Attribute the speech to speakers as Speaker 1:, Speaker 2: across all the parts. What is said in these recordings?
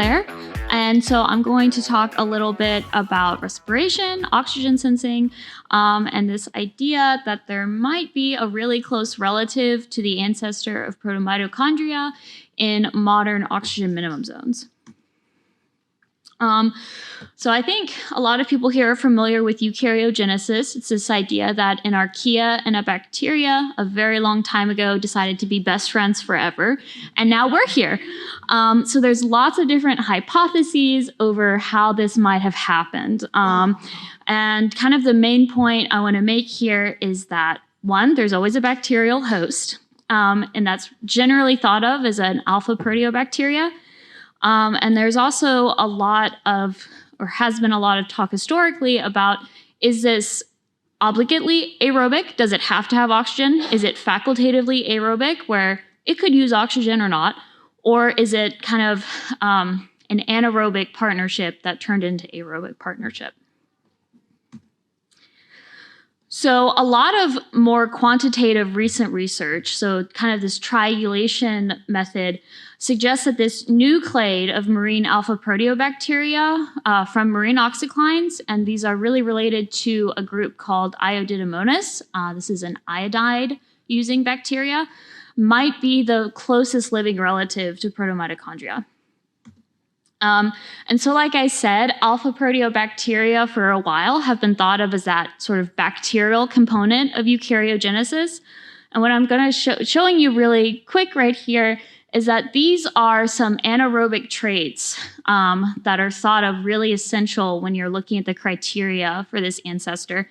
Speaker 1: Claire, and so I'm going to talk a little bit about respiration, oxygen sensing, and this idea that there might be a really close relative to the ancestor of protomitochondria in modern oxygen minimum zones. So I think a lot of people here are familiar with eukaryogenesis. It's this idea that an archaea and a bacteria a very long time ago decided to be best friends forever, and now we're here. So there's lots of different hypotheses over how this might have happened. And kind of the main point I want to make here is that, one, there's always a bacterial host, and that's generally thought of as an alpha proteobacteria. And there's also a lot of, or has been a lot of talk historically about, is this obligately aerobic? Does it have to have oxygen? Is it facultatively aerobic, where it could use oxygen or not? Or is it kind of an anaerobic partnership that turned into aerobic partnership? So a lot of more quantitative recent research, so kind of this triangulation method, suggests that this new clade of marine alpha proteobacteria from marine oxyclines, and these are really related to a group called Iodidamonas, this is an iodide-using bacteria, might be the closest living relative to protomitochondria. And so, like I said, alpha proteobacteria for a while have been thought of as that sort of bacterial component of eukaryogenesis. And what I'm going to showing you really quick right here is that these are some anaerobic traits that are thought of really essential when you're looking at the criteria for this ancestor.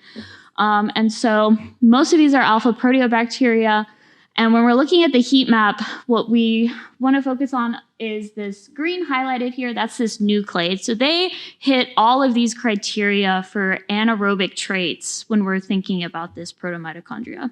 Speaker 1: And so most of these are alpha proteobacteria. And when we're looking at the heat map, what we want to focus on is this green highlighted here. That's this new clade. So they hit all of these criteria for anaerobic traits when we're thinking about this protomitochondria.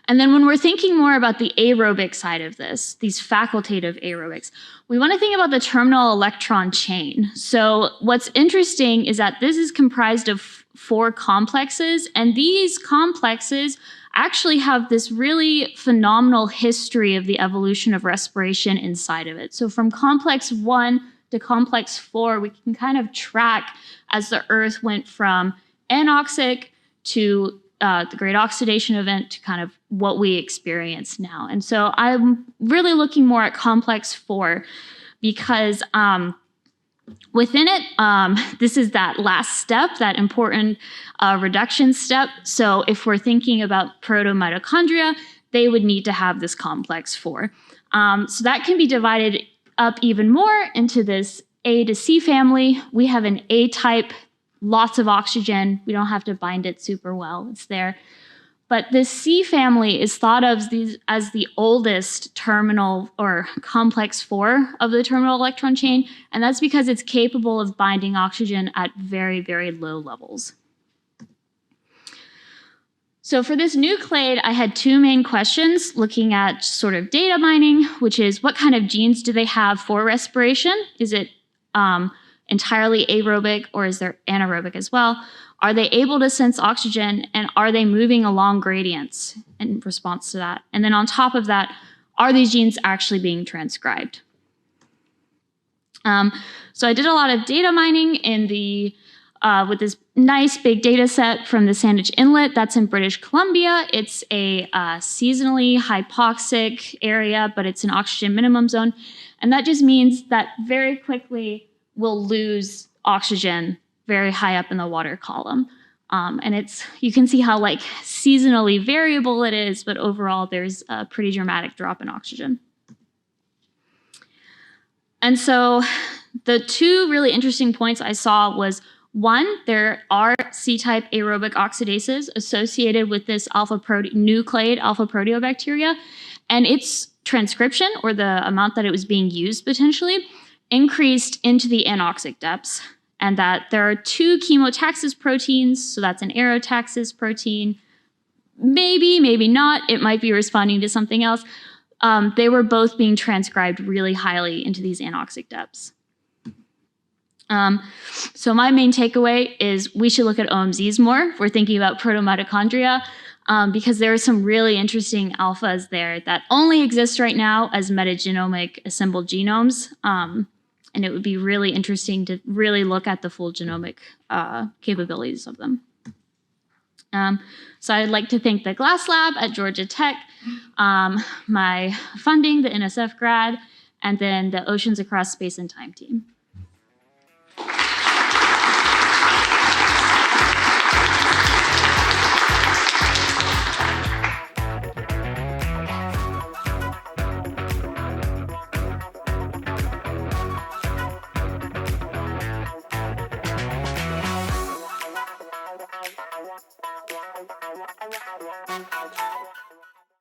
Speaker 1: And then when we're thinking more about the aerobic side of this, these facultative aerobics, we want to think about the terminal electron chain. So what's interesting is that this is comprised of 4 complexes, and these complexes actually have this really phenomenal history of the evolution of respiration inside of it. So from complex 1 to complex 4, we can kind of track as the Earth went from anoxic to the great oxidation event to kind of what we experience now. And so I'm really looking more at complex 4 because within it, this is that last step, that important reduction step. So if we're thinking about protomitochondria, they would need to have this complex 4. So that can be divided up even more into this A to C family. We have an A type, lots of oxygen. We don't have to bind it super well. It's there. But this C family is thought of as the oldest terminal or complex 4 of the terminal electron chain, and that's because it's capable of binding oxygen at very, very low levels. So for this new clade, I had 2 main questions looking at sort of data mining, which is what kind of genes do they have for respiration? Is it entirely aerobic, or is there anaerobic as well? Are they able to sense oxygen, and are they moving along gradients in response to that? And then on top of that, are these genes actually being transcribed? So I did a lot of data mining in the with this nice big data set from the Sandwich Inlet. That's in British Columbia. It's a seasonally hypoxic area, but it's an oxygen minimum zone. And that just means that very quickly we'll lose oxygen very high up in the water column. And you can see how like seasonally variable it is, but overall there's a pretty dramatic drop in oxygen. And so the 2 really interesting points I saw was, 1, there are C-type aerobic oxidases associated with this new clade alpha proteobacteria, and its transcription, or the amount that it was being used potentially, increased into the anoxic depths. And that there are 2 chemotaxis proteins, so that's an aerotaxis protein. Maybe, maybe not, it might be responding to something else. They were both being transcribed really highly into these anoxic depths. So my main takeaway is we should look at OMZs more if we're thinking about protomitochondria. because there are some really interesting alphas there that only exist right now as metagenomic assembled genomes. And it would be really interesting to really look at the full genomic capabilities of them. So I'd like to thank the Glass Lab at Georgia Tech, my funding, the NSF grad, and then the Oceans Across Space and Time team.